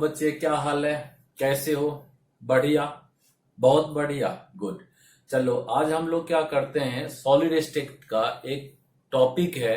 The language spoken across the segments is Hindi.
बच्चे, क्या हाल है, कैसे हो? बढ़िया, बहुत बढ़िया, गुड। चलो आज हम लोग क्या करते हैं, सॉलिड स्टेट का एक टॉपिक है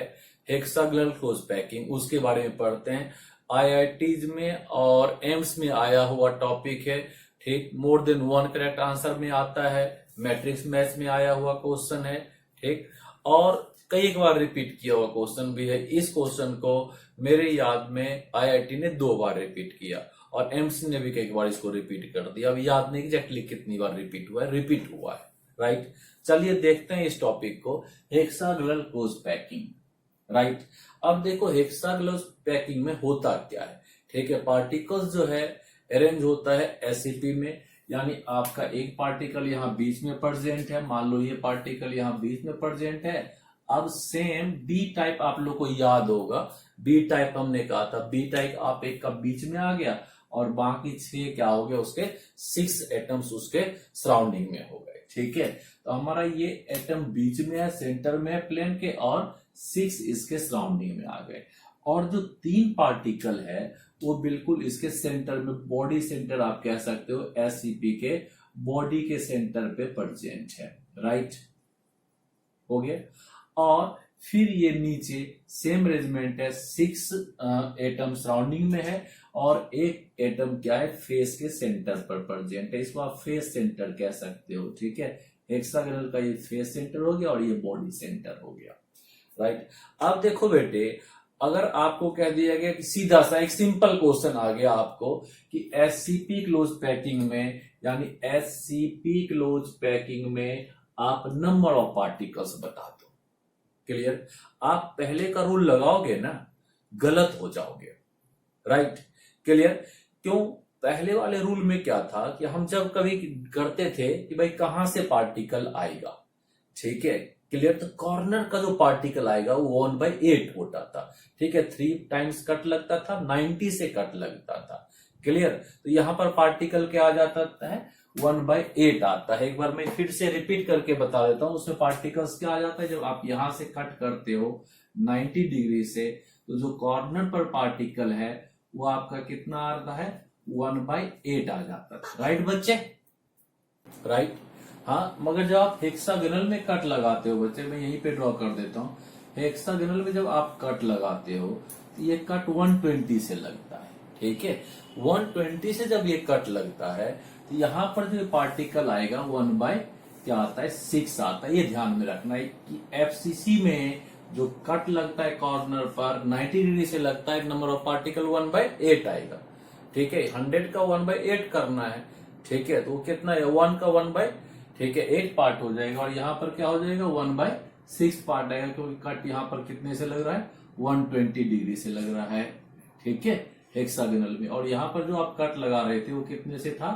हेक्सागोनल क्लोज पैकिंग, उसके बारे में पढ़ते हैं। आईआईटीज में और एम्स में आया हुआ टॉपिक है, ठीक। More than one correct answer में आता है, मैट्रिक्स मैथ्स में आया हुआ क्वेश्चन है, ठीक। और कई बार रिपीट किया हुआ क्वेश्चन भी है। इस क्वेश्चन को मेरे याद में आईआईटी ने 2 बार रिपीट किया और एम्स ने भी कई बार इसको रिपीट कर दिया। अब याद नहीं एग्जैक्टली कितनी बार रिपीट हुआ है, रिपीट हुआ है, राइट। चलिए देखते हैं इस टॉपिक को, हेक्सागोनल क्लोज पैकिंग, राइट। अब देखो हेक्सागोनल पैकिंग में होता क्या है, ठीक है। पार्टिकल्स जो है अरेंज होता है एससीपी में, यानी आपका एक पार्टिकल यहाँ बीच में प्रेजेंट है, मान लो ये पार्टिकल यहाँ बीच में प्रेजेंट है। अब सेम बी टाइप आप लोग को याद होगा, बी टाइप हमने कहा था, बी टाइप आप एक का बीच में आ गया और बाकी 6 क्या हो गया, उसके 6 एटम्स उसके सराउंडिंग में हो गए, ठीक है। तो हमारा ये एटम बीच में है, सेंटर में है प्लेन के, और 6 इसके सराउंडिंग में आ गए। और जो 3 पार्टिकल है वो बिल्कुल इसके सेंटर में, बॉडी सेंटर आप कह सकते हो, एससीपी के बॉडी के सेंटर पे प्रेजेंट है, राइट, हो गया। और फिर ये नीचे सेम अरेंजमेंट है, 6 एटम सराउंडिंग में है और एक एटम क्या है, फेस के सेंटर पर प्रेजेंट है, इसको आप फेस सेंटर कह सकते हो, ठीक है। हेक्सागोनल का ये फेस सेंटर हो गया और ये बॉडी सेंटर हो गया, राइट। अब देखो बेटे, अगर आपको कह दिया गया कि सीधा सा एक सिंपल क्वेश्चन आ गया आपको कि एससीपी क्लोज पैकिंग में, यानी एससीपी क्लोज पैकिंग में आप नंबर ऑफ पार्टिकल्स बता दो, क्लियर। आप पहले का रूल लगाओगे ना, गलत हो जाओगे, राइट, क्लियर। क्यों? पहले वाले रूल में क्या था कि हम जब कभी करते थे कि भाई कहां से पार्टिकल आएगा, ठीक है, क्लियर। तो कॉर्नर का जो पार्टिकल आएगा वो 1/8 होता था, ठीक है। 3 टाइम्स कट लगता था, 90 से कट लगता था, क्लियर। तो यहां पर पार्टिकल क्या आ जाता है, 1/8 आता है। एक बार मैं फिर से रिपीट करके बता देता हूं, उसमें पार्टिकल्स क्या आ जाता है, जब आप यहां से कट करते हो 90 डिग्री से, तो जो कॉर्नर पर पार्टिकल है वो आपका कितना आता है, 1/8 आ जाता है, राइट बच्चे, राइट। हाँ, मगर जब आप हेक्सागोनल में कट लगाते हो बच्चे, मैं यहीं पे ड्रॉ कर देता हूं, हेक्सागोनल में जब आप कट लगाते हो तो ये कट 120 से लगता है, ठीक है। 120 से जब ये कट लगता है तो यहां पर जो पार्टिकल आएगा 1/क्या आता है, 6 आता है। ये ध्यान में रखना है कि एफसीसी में जो कट लगता है कॉर्नर पर 90 डिग्री से लगता है, नंबर ऑफ पार्टिकल 1/8 आएगा, ठीक है। 100 का 1/8 करना है, ठीक है, तो कितना है, 1 का 8 पार्ट हो जाएगा और यहाँ पर क्या हो जाएगा, 1/6 पार्ट आएगा, क्योंकि कट यहाँ पर कितने से लग रहा है, 120 डिग्री से लग रहा है, ठीक है, हेक्सागोनल में। और यहाँ पर जो आप कट लगा रहे थे वो कितने से था,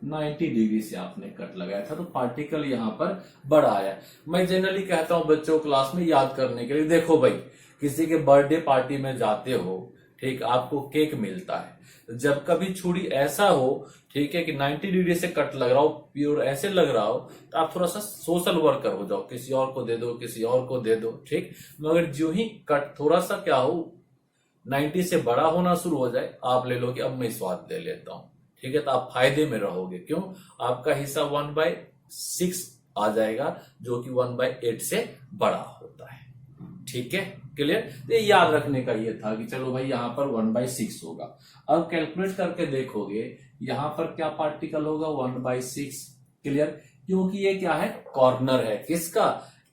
90 डिग्री से आपने कट लगाया था, तो पार्टिकल यहाँ पर बड़ा आया। मैं जनरली कहता हूं बच्चों क्लास में याद करने के लिए, देखो भाई किसी के बर्थडे पार्टी में जाते हो, ठीक, आपको केक मिलता है, जब कभी छुरी ऐसा हो, ठीक है, कि 90 डिग्री से कट लग रहा हो, प्योर ऐसे लग रहा हो, तो आप थोड़ा सा सोशल वर्कर हो जाओ, किसी और को दे दो, किसी और को दे दो, ठीक। मगर जो ही कट थोड़ा सा क्या हो, 90 से बड़ा होना शुरू हो जाए, आप ले लो कि अब मैं स्वाद ले लेता हूं, ठीक है, तो आप फायदे में रहोगे। क्यों? आपका हिस्सा 1/6 आ जाएगा, जो कि 1/8 से बड़ा होता है, ठीक है, क्लियर। तो याद रखने का ये था कि चलो भाई यहाँ पर 1/6 होगा। अब कैलकुलेट करके देखोगे यहाँ पर क्या पार्टिकल होगा, 1/6, क्लियर, क्योंकि ये क्या है, कॉर्नर है, किसका,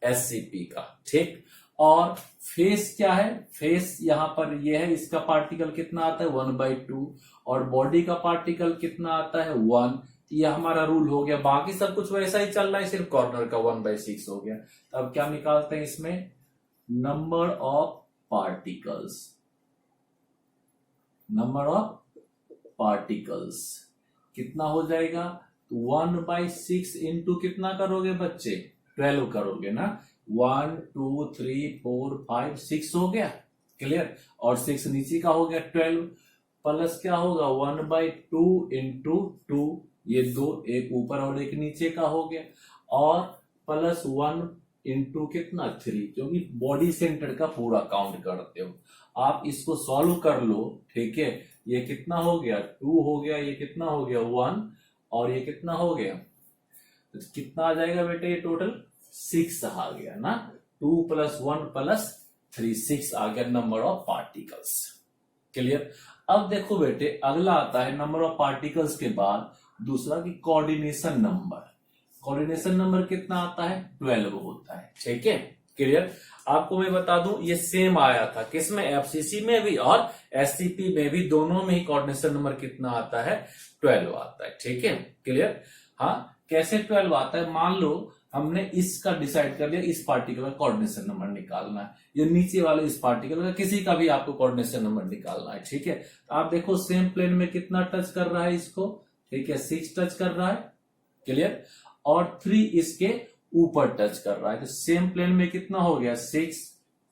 एससीपी का, ठीक। और फेस क्या है, फेस यहाँ पर ये है, इसका पार्टिकल कितना आता है, 1/2, और बॉडी का पार्टिकल कितना आता है, 1। ये हमारा रूल हो गया, बाकी सब कुछ वैसा ही चल रहा है, सिर्फ कॉर्नर का 1/6 हो गया। तो अब क्या निकालते हैं इसमें, number of particles, number of particles कितना हो जाएगा, 1/6 इंटू कितना करोगे बच्चे, 12 करोगे ना, 1 2 3 4 5 6 हो गया, क्लियर। और 6 नीचे का हो गया 12, प्लस क्या होगा, 1/2 इंटू 2, ये 2, एक ऊपर और एक नीचे का हो गया, और प्लस 1 इंटू कितना, 3, क्योंकि बॉडी सेंटर का पूरा काउंट करते हो। आप इसको सॉल्व कर लो, ठीक है, ये कितना हो गया 2 हो गया, ये कितना हो गया 1, और ये कितना हो गया, तो कितना आ जाएगा बेटे, ये टोटल 6 आ गया ना। 2 + 1 + 3 6 आ गया नंबर ऑफ पार्टिकल्स। क्लियर। अब देखो बेटे अगला आता है नंबर ऑफ पार्टिकल्स के बाद दूसरा की कोऑर्डिनेशन नंबर। कोऑर्डिनेशन नंबर कितना आता है, 12 होता है। ठीक है, क्लियर। आपको मैं बता दूं ये सेम आया था किसमें, एफसीसी में भी और एससीपी में भी, दोनों में ही कोऑर्डिनेशन नंबर कितना आता है, 12 आता है। ठीक है, क्लियर। हाँ, कैसे 12 आता है, मान लो हमने इसका डिसाइड कर लिया, इस पार्टिकल का कोऑर्डिनेशन नंबर निकालना है, ये नीचे वाले इस पार्टिकल का, किसी का भी आपको कोऑर्डिनेशन नंबर निकालना है। ठीक है, तो आप देखो सेम प्लेन में कितना टच कर रहा है इसको, ठीक है 6 टच कर रहा है। क्लियर। और 3 इसके ऊपर टच कर रहा है, तो सेम प्लेन में कितना हो गया 6,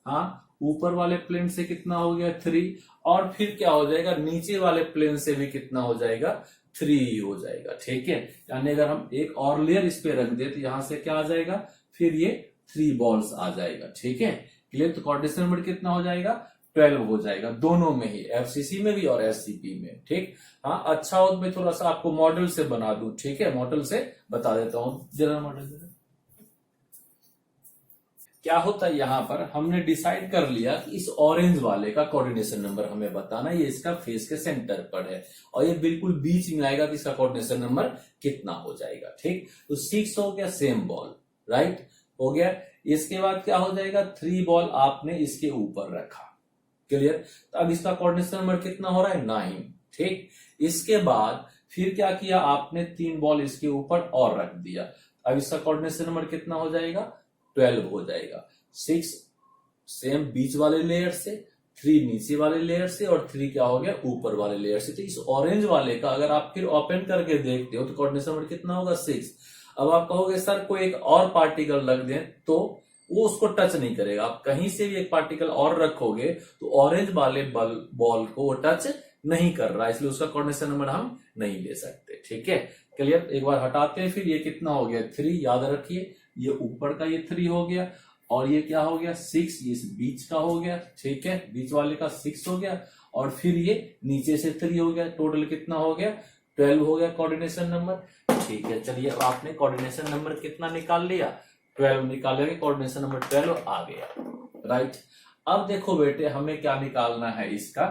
हाँ ऊपर वाले प्लेन से कितना हो गया 3, और फिर क्या हो जाएगा नीचे वाले प्लेन से भी कितना हो जाएगा 3 हो जाएगा। ठीक है, यानी अगर हम एक और लेयर इस पे रख दे तो यहां से क्या आ जाएगा, फिर ये 3 बॉल्स आ जाएगा। ठीक है, क्लियर। तो कोऑर्डिनेशन नंबर कितना हो जाएगा, 12 हो जाएगा, दोनों में ही, एफसीसी में भी और एससीपी में। ठीक, हाँ अच्छा हो तो मैं थोड़ा सा आपको मॉडल से बना दूं। ठीक है, मॉडल से बता देता हूं, जनरल मॉडल। क्या होता है, यहां पर हमने डिसाइड कर लिया कि इस ऑरेंज वाले का कोऑर्डिनेशन नंबर हमें बताना, ये इसका फेस के सेंटर पर है और ये बिल्कुल बीच में आएगा, तो इसका कोऑर्डिनेशन नंबर कितना हो जाएगा। ठीक, तो 6 हो गया सेम बॉल, राइट हो गया। इसके बाद क्या हो जाएगा, 3 बॉल आपने इसके ऊपर रखा। क्लियर। तो अब इसका कोऑर्डिनेशन नंबर कितना हो रहा है 9। ठीक, इसके बाद फिर क्या किया आपने, 3 बॉल इसके ऊपर और रख दिया, अब इसका कोऑर्डिनेशन नंबर कितना हो जाएगा 12 हो जाएगा। 6 सेम बीच वाले लेयर से, 3 नीचे वाले लेयर से, और 3 क्या हो गया ऊपर वाले लेयर से। तो इस ऑरेंज वाले का अगर आप फिर ओपन करके देखते हो तो कोऑर्डिनेशन नंबर कितना होगा 6। अब आप कहोगे सर कोई एक और पार्टिकल रख दें, तो वो उसको टच नहीं करेगा। आप कहीं से भी एक पार्टिकल और रखोगे तो ऑरेंज वाले बॉल को वो टच नहीं कर रहा है, इसलिए उसका कोऑर्डिनेशन नंबर हम नहीं ले सकते। ठीक है, क्लियर। एक बार हटाते हैं, फिर ये कितना हो गया 3, याद रखिए ये ऊपर का ये 3 हो गया, और ये क्या हो गया 6, ये इस बीच का हो गया। ठीक है, बीच वाले का 6 हो गया, और फिर ये नीचे से 3 हो गया, टोटल कितना हो गया 12 हो गया कोऑर्डिनेशन नंबर। ठीक है, चलिए अब आपने कोऑर्डिनेशन नंबर कितना निकाल लिया, 12 निकाल लिया, कोऑर्डिनेशन नंबर 12 आ गया, राइट। अब देखो बेटे हमें क्या निकालना है, इसका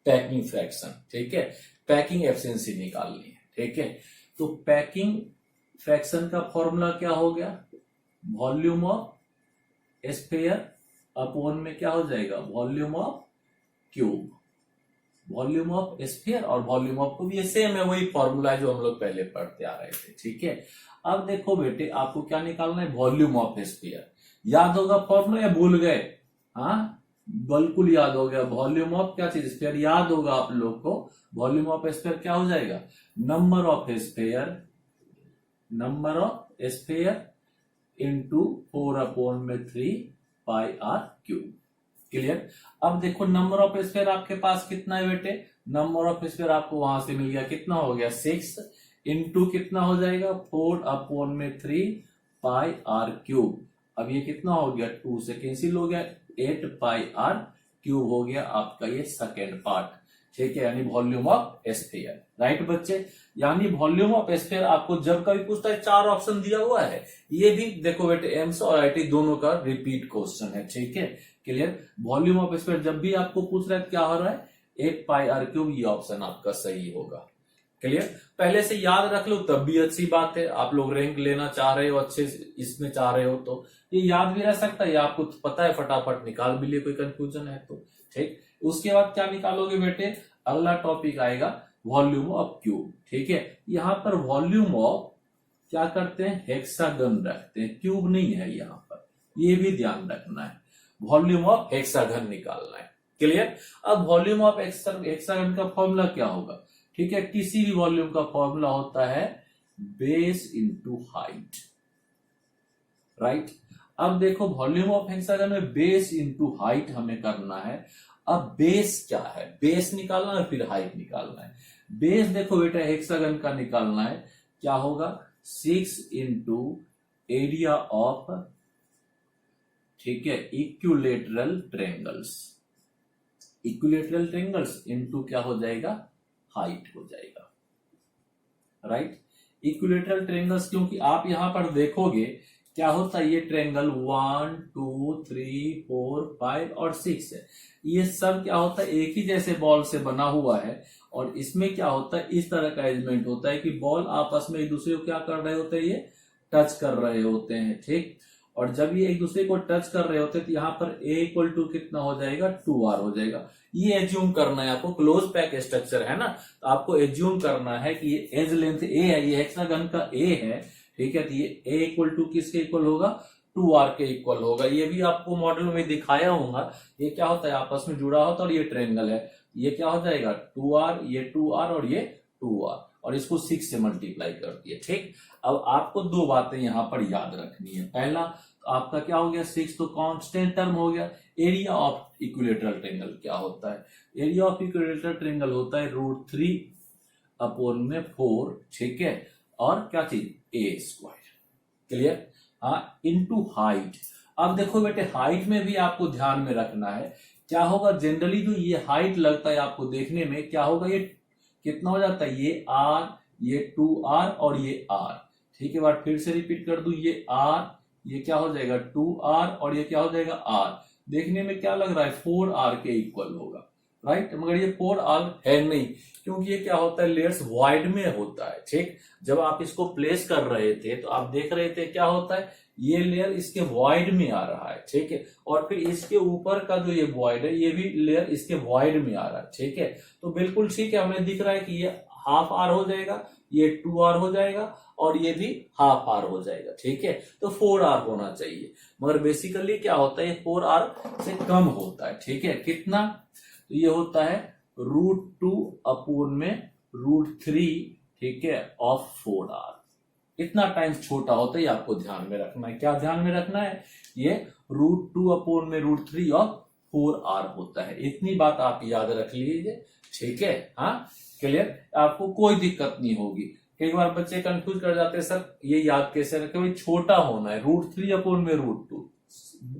पैकिंग फ्रैक्शन। ठीक है, पैकिंग एफिशिएंसी निकालनी है। ठीक है, तो पैकिंग फ्रैक्शन का फॉर्मूला क्या हो गया, वॉल्यूम ऑफ स्फीयर अपॉन में क्या हो जाएगा, volume of cube. Volume of sphere और वॉल्यूम ऑफ क्यूब ये सेम है, वही फॉर्मूला है जो हम लोग पहले पढ़ते आ रहे थे। ठीक है, अब देखो बेटे आपको क्या निकालना है, वॉल्यूम ऑफ स्फीयर। याद होगा फॉर्मूला या भूल गए, हाँ बिल्कुल याद हो गया। वॉल्यूम ऑफ क्या चीज, स्फीयर, याद होगा आप लोग को। वॉल्यूम ऑफ स्फीयर क्या हो जाएगा, number of sphere, number of sphere into 4/3 pi r cube. Clear. अब देखो नंबर ऑफ स्फीयर आपके पास कितना है बेटे, नंबर ऑफ स्फीयर आपको वहां से मिल गया, कितना हो गया 6 इंटू कितना हो जाएगा 4/3 पाई आर क्यूब। अब ये कितना हो गया 2 से कैंसिल हो गया, 8 पाई आर क्यूब हो गया आपका ये सेकेंड पार्ट। ठीक है, यानी वॉल्यूम ऑफ स्फीयर, राइट बच्चे। यानी वॉल्यूम ऑफ स्फीयर आपको जब कभी पूछता है 4 ऑप्शन दिया हुआ है, ये भी देखो बेटे एम्स और आईटी दोनों का रिपीट क्वेश्चन है। ठीक है, क्लियर। वॉल्यूम ऑफ स्फीयर जब भी आपको पूछ रहा है क्या हो रहा है 8 पाई आर क्यूब, ये ऑप्शन आपका सही होगा। क्लियर, पहले से याद रख लो तब भी अच्छी बात है। आप लोग रैंक लेना चाह रहे हो, अच्छे इसमें चाह रहे हो तो ये याद भी रह सकता है, आपको पता है फटाफट निकाल भी लिए, कोई कंफ्यूजन है तो। ठीक, उसके बाद क्या निकालोगे बेटे, अगला टॉपिक आएगा वॉल्यूम ऑफ क्यूब। ठीक है, यहां पर वॉल्यूम ऑफ क्या करते हैं, हेक्सागन रखते हैं, क्यूब नहीं है यहां पर, ये भी ध्यान रखना है। वॉल्यूम ऑफ हेक्सागन निकालना है। क्लियर। अब वॉल्यूम ऑफ हेक्सागन का फॉर्मूला क्या होगा, ठीक है, किसी भी वॉल्यूम का फॉर्मूला होता है बेस इंटू हाइट, राइट। अब देखो वॉल्यूम ऑफ हेक्सागन में बेस इंटू हाइट हमें करना है। अब बेस क्या है, बेस निकालना है फिर हाइट निकालना है। बेस देखो बेटा हेक्सागन का निकालना है, क्या होगा 6 इंटू एरिया ऑफ, ठीक है, equilateral triangles. Equilateral triangles into क्या हो जाएगा, हाइट हो जाएगा, राइट। इक्विलेटरल ट्रायंगल्स, क्योंकि आप यहां पर देखोगे क्या होता है, ये ट्रायंगल 1 2 3 4 5 और 6 है, ये सब क्या होता है एक ही जैसे बॉल से बना हुआ है, और इसमें क्या होता है इस तरह का अरेंजमेंट होता है कि बॉल आपस में एक दूसरे को क्या कर रहे होते हैं, ये टच कर रहे होते हैं, ठीक। और जब ये एक दूसरे को टच कर रहे होते हैं तो यहाँ पर a इक्वल टू कितना हो जाएगा, 2r हो जाएगा। ये एज्यूम करना है आपको, क्लोज पैक स्ट्रक्चर है ना, तो आपको एज्यूम करना है कि ये एज लेंथ a है, ये हेक्सागन का a है, ठीक है। तो ये a इक्वल टू किसके इक्वल होगा, 2r के इक्वल होगा। ये भी आपको मॉडल में दिखाया होगा, ये क्या होता है आपस में जुड़ा होता है, और ये ट्रायंगल है, ये क्या हो जाएगा 2r, ये 2r और ये 2r, और इसको 6 से मल्टीप्लाई करती है, ठीक। अब आपको दो बातें यहां पर याद रखनी है। पहला तो आपका क्या हो गया 6, तो कांस्टेंट टर्म हो गया। एरिया ऑफ इक्विलेटरल ट्रायंगल क्या होता है, एरिया ऑफ इक्विलेटरल ट्रायंगल होता है √3/4, ठीक है, और क्या चीज a², क्लियर। हाँ, इनटू हाइट। अब देखो बेटे हाइट में भी आपको ध्यान में रखना है, क्या होगा जनरली जो ये हाइट लगता है आपको देखने में क्या होगा, ये कितना हो जाता है, ये r, ये 2r और ये r, ठीक है। बार फिर से रिपीट कर दूं, ये r, ये क्या हो जाएगा 2r और ये क्या हो जाएगा r। देखने में क्या लग रहा है 4r के इक्वल होगा, राइट, मगर ये 4r है नहीं, क्योंकि ये क्या होता है लेयर्स वाइड में होता है, ठीक। जब आप इसको प्लेस कर रहे थे तो आप देख रहे थे क्या होता है, ये लेयर इसके वॉइड में आ रहा है, ठीक है, और फिर इसके ऊपर का जो ये वॉइड है ये भी लेयर इसके वॉइड में आ रहा है, ठीक है। तो बिल्कुल ठीक है, हमें दिख रहा है कि ये हाफ आर हो जाएगा, ये 2r हो जाएगा और ये भी हाफ आर हो जाएगा, ठीक है। तो 4r होना चाहिए, मगर बेसिकली क्या होता है 4r से कम होता है, ठीक है। कितना, तो ये होता है √2/√3, ठीक है, ऑफ 4r। इतना टाइम्स छोटा होता है, आपको ध्यान में रखना है। क्या ध्यान में रखना है, ये √2/√3 ऑफ 4r होता है। इतनी बात आप याद रख लीजिए, ठीक है। हाँ, क्लियर, आपको कोई दिक्कत नहीं होगी। कई बार बच्चे कंफ्यूज कर जाते हैं, सर ये याद कैसे रखें, भाई छोटा होना है, √3/√2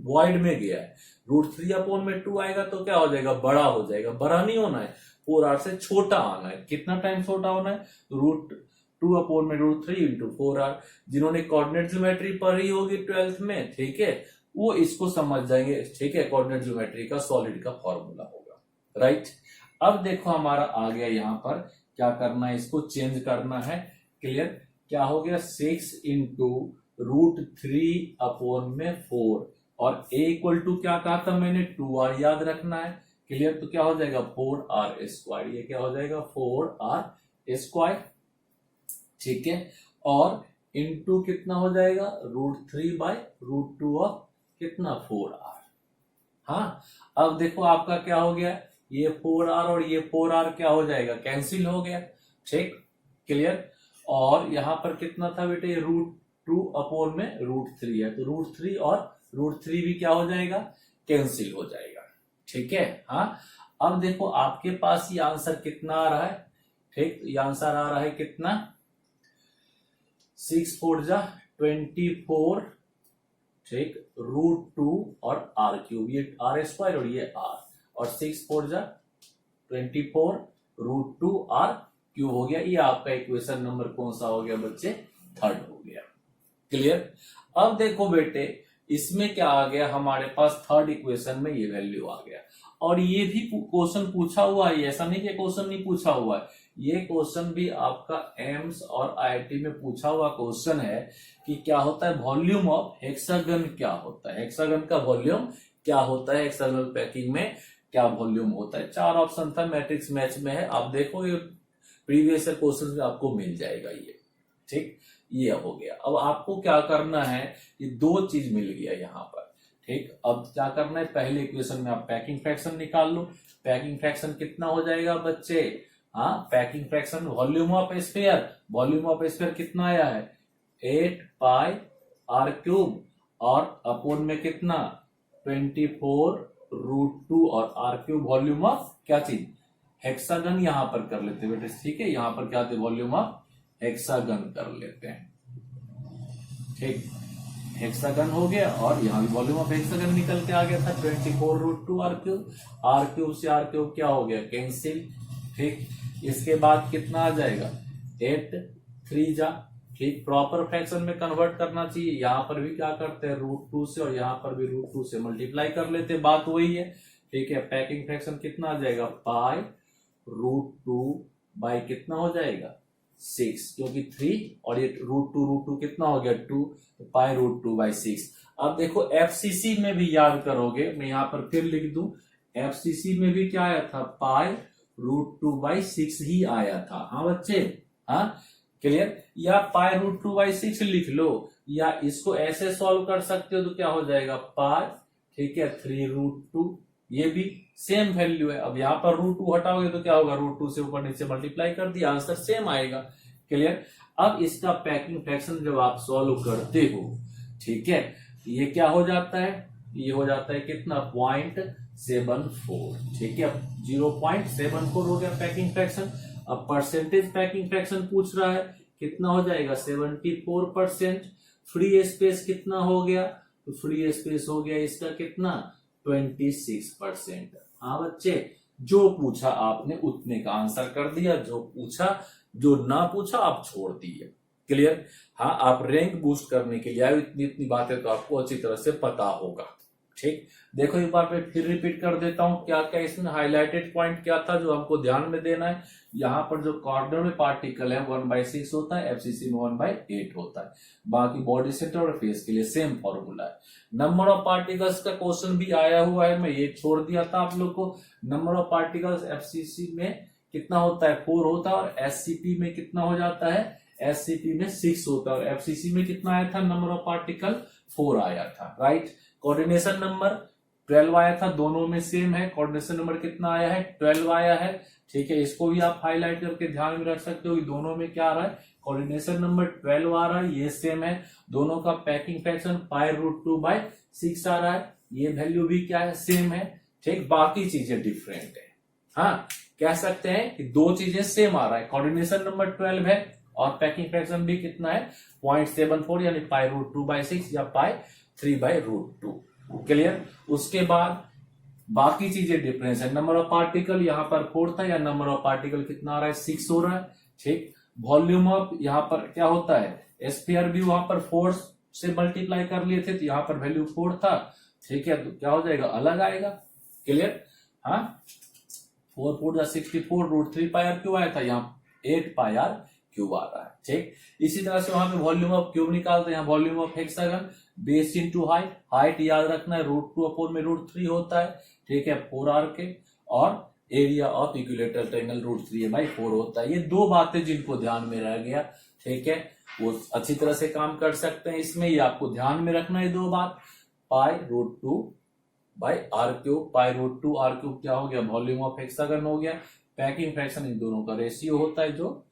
वॉइड में गया है, √3/2 आएगा तो क्या हो जाएगा, बड़ा हो जाएगा, बड़ा नहीं होना है, 4r से छोटा आना है। कितना टाइम छोटा होना है, √2/√3 इंटू 4r। जिन्होंने कोऑर्डिनेट ज्योमेट्री पढ़ी होगी 12th में, ठीक है, वो इसको समझ जाएंगे, ठीक है। कोऑर्डिनेट ज्योमेट्री का सॉलिड का फॉर्मूला होगा, राइट। अब देखो हमारा आ गया, यहां पर क्या करना है, इसको चेंज करना है, क्लियर। क्या हो गया 6 इंटू √3/4, और a इक्वल टू क्या कहा था मैंने, 2r याद रखना है, क्लियर। तो क्या हो जाएगा 4r², ये क्या हो जाएगा 4r², ठीक है। और इंटू कितना हो जाएगा √3/√2 ऑफ कितना 4r। हाँ, अब देखो आपका क्या हो गया, ये 4r और ये 4r क्या हो जाएगा, कैंसिल हो गया, ठीक, क्लियर। और यहां पर कितना था बेटे, √2/√3 है, तो √3 और √3 भी क्या हो जाएगा, कैंसिल हो जाएगा, ठीक है। हाँ, अब देखो आपके पास ये आंसर कितना आ रहा है, ठीक, ये आंसर आ रहा है कितना, 6 4 जा 24, ठीक, √2 और r3, ये r² और ये r, और 6 4 जा 24, √2 r³ हो गया। ये आपका इक्वेशन नंबर कौन सा हो गया बच्चे, 3rd हो गया, क्लियर। अब देखो बेटे इसमें क्या आ गया, हमारे पास 3rd इक्वेशन में ये वैल्यू आ गया, और ये भी क्वेश्चन पूछा हुआ है, ऐसा नहीं कि क्वेश्चन नहीं पूछा हुआ है, ये क्वेश्चन भी आपका एम्स और आईआईटी में पूछा हुआ क्वेश्चन है कि क्या होता है वॉल्यूम ऑफ हेक्सागन, क्या होता है हेक्सागन का वॉल्यूम, क्या होता है हेक्सागोनल पैकिंग में क्या वॉल्यूम होता है। 4 ऑप्शन था, मैट्रिक्स मैच में है, आप देखो ये प्रीवियस क्वेश्चन में आपको मिल जाएगा ये, ठीक, ये हो गया। अब आपको क्या करना है, ये दो चीज मिल गया यहाँ पर, ठीक। अब क्या करना है, पहले इक्वेशन में आप पैकिंग फ्रैक्शन निकाल लो। पैकिंग फ्रैक्शन कितना हो जाएगा बच्चे, हाँ, packing fraction volume of sphere, volume of sphere कितना आया है 8πr3, और अपोन में कितना 24 √2 और r³ वॉल्यूम ऑफ क्या चीज, हेक्सागन यहां पर कर लेते बेटे, ठीक है। यहां पर क्या होते वॉल्यूम ऑफ हेक्सागन कर लेते हैं, ठीक, हेक्सागन हो गया, और यहाँ भी वॉल्यूम ऑफ हेक्सागन निकल के आ गया था 24√2 आर क्यूब। आर क्यूब से आर क्यूब क्या हो गया, कैंसिल। ठीक, इसके बाद कितना आ जाएगा, 8 3 जा। ठीक, प्रॉपर फ्रैक्शन में कन्वर्ट करना चाहिए। यहाँ पर भी क्या करते हैं, √2 से, और यहाँ पर भी √2 से मल्टीप्लाई कर लेते हैं, बात वही है। ठीक है, पैकिंग फ्रैक्शन कितना आ जाएगा, पाई √2 बाई कितना हो जाएगा 6, क्योंकि 3 और ये √2 कितना हो गया 2, तो पाई √2 बाई 6। अब देखो एफसीसी में भी याद करोगे, मैं यहाँ पर फिर लिख दूं, एफसीसी में भी क्या आया था, पाई √2 बाई 6 ही आया था। हाँ बच्चे, हाँ क्लियर। या पाई √2 बाई 6 लिख लो, या इसको ऐसे सॉल्व कर सकते हो, तो क्या हो जाएगा पाई, ठीक है 3√2, ये भी सेम वैल्यू है। अब यहाँ पर √2 हटाओगे तो क्या होगा, √2 से ऊपर नीचे मल्टीप्लाई कर दिया, आंसर सेम आएगा। क्लियर। अब इसका पैकिंग फ्रैक्शन जब आप सॉल्व करते हो, ठीक है, ये क्या हो जाता है, ये हो जाता है कितना 0.74। ठीक है, 0.74 हो गया पैकिंग फ्रैक्शन। अब परसेंटेज पैकिंग फ्रैक्शन पूछ रहा है, कितना हो जाएगा 74%। फ्री स्पेस कितना हो गया, तो फ्री स्पेस हो गया इसका कितना 26%। हाँ बच्चे, जो पूछा आपने उतने का आंसर कर दिया, जो पूछा, जो ना पूछा आप छोड़ दिए। क्लियर। हाँ, आप रैंक बूस्ट करने के लिए आए, इतनी इतनी बातें तो आपको अच्छी तरह से पता होगा। ठीक, देखो एक बार मैं फिर रिपीट कर देता हूं, क्या क्या इसमें हाईलाइटेड पॉइंट क्या था जो हमको ध्यान में देना है। यहाँ पर जो कॉर्नर में पार्टिकल है 1/6 होता है, एफसीसी में 1/8 होता है। बाकी बॉडी सेंटर और फेस के लिए सेम फॉर्मूला है। नंबर ऑफ पार्टिकल्स का क्वेश्चन भी आया हुआ है, मैं ये छोड़ दिया था आप लोग को। नंबर ऑफ पार्टिकल्स एफसीसी में कितना होता है 4 होता है, और एससीपी में कितना हो जाता है, एससीपी में 6 होता है, और एफसीसी में कितना आया था नंबर ऑफ पार्टिकल 4 आया था। राइट। कोऑर्डिनेशन नंबर 12 आया था, दोनों में सेम है। कोऑर्डिनेशन नंबर कितना आया है 12 आया है। ठीक है, इसको भी आप हाईलाइट करके ध्यान में रख सकते हो कि दोनों में क्या आ रहा है, कोऑर्डिनेशन नंबर 12 आ रहा है, ये सेम है। दोनों का पैकिंग फ्रैक्शन पाई √2 बाई 6 आ रहा है, ये वैल्यू भी क्या है, सेम है। ठीक, बाकी चीजें डिफरेंट है। हाँ, कह सकते हैं कि दो चीजें सेम आ रहा है, कोऑर्डिनेशन नंबर 12 है और पैकिंग फ्रैक्शन भी कितना है 0.74, यानी पाई √2 बाई 6 या पाई 3/√2। क्लियर। उसके बाद बाकी चीजें डिफरेंस है। नंबर ऑफ पार्टिकल यहाँ पर 4 था, या नंबर ऑफ पार्टिकल कितना आ रहा है 6 हो रहा है। ठीक, वॉल्यूम ऑफ यहाँ पर क्या होता है, स्फीयर भी वहां पर 4 से मल्टीप्लाई कर लिए थे, तो यहाँ पर वैल्यू 4 था। ठीक है, तो क्या हो जाएगा, अलग आएगा। क्लियर। हाँ, 4 4 64 √3 पाई आर क्यूब आया था, यहाँ 8 पाई आर क्यूब आ रहा है। ठीक, इसी तरह से वहां पे वॉल्यूम ऑफ क्यूब निकालते हैं, volume of hexagon base into height. Height याद रखना है √2 में √3 होता है। ठीक है, 4 आर के, और एरिया ऑफ इक्विलेटरल ट्रायंगल √3/4 होता है। ये दो बातें जिनको ध्यान में रह गया, ठीक है, वो अच्छी तरह से काम कर सकते हैं। इसमें ये आपको ध्यान में रखना है दो बात, pi √2 by r cube. Pi √2 r cube क्या हो गया, वॉल्यूम ऑफ हेक्सागन हो गया। पैकिंग फ्रैक्शन इन दोनों का रेशियो होता है, जो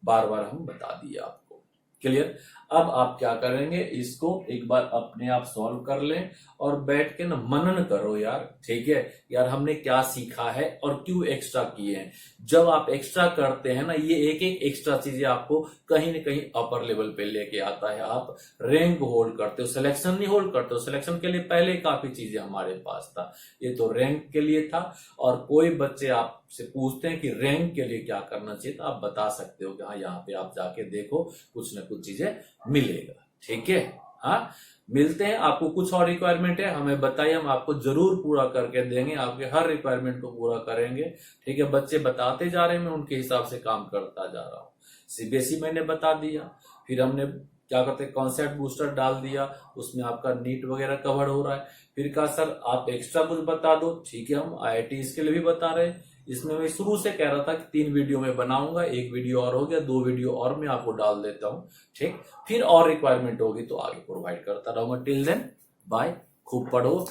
बार बार हम बता दिए आपको। क्लियर। अब आप क्या करेंगे, इसको एक बार अपने आप सॉल्व कर लें और बैठ के ना मनन करो यार। ठीक है, यार हमने क्या सीखा है और क्यों एक्स्ट्रा किए हैं। जब आप एक्स्ट्रा करते हैं ना, ये एक एक एक्स्ट्रा चीजें आपको कहीं ना कहीं अपर लेवल पे लेके आता है। आप रैंक होल्ड करते हो, सिलेक्शन नहीं होल्ड करते हो। सिलेक्शन के लिए पहले काफी चीजें हमारे पास था, ये तो रैंक के लिए था। और कोई बच्चे आपसे पूछते हैं कि रैंक के लिए क्या करना चाहिए, तो आप बता सकते हो कि हाँ यहाँ पे आप जाके देखो, कुछ ना कुछ चीजें मिलेगा। ठीक है, हाँ मिलते हैं। आपको कुछ और रिक्वायरमेंट है हमें बताइए, हम आपको जरूर पूरा करके देंगे, आपके हर रिक्वायरमेंट को पूरा करेंगे। ठीक है, बच्चे बताते जा रहे हैं, मैं उनके हिसाब से काम करता जा रहा हूँ। सीबीएसई मैंने बता दिया, फिर हमने क्या करते हैं कॉन्सेप्ट बूस्टर डाल दिया, उसमें आपका नीट वगैरह कवर हो रहा है। फिर कहा सर आप एक्स्ट्रा कुछ बता दो, ठीक है हम आईआईटी इसके लिए भी बता रहे हैं। इसमें मैं शुरू से कह रहा था कि 3 वीडियो में बनाऊंगा, 1 वीडियो और हो गया, 2 वीडियो और मैं आपको डाल देता हूं। ठीक, फिर और रिक्वायरमेंट होगी तो आगे प्रोवाइड करता रहूंगा। टिल देन बाय, खूब पढ़ो,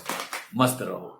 मस्त रहो।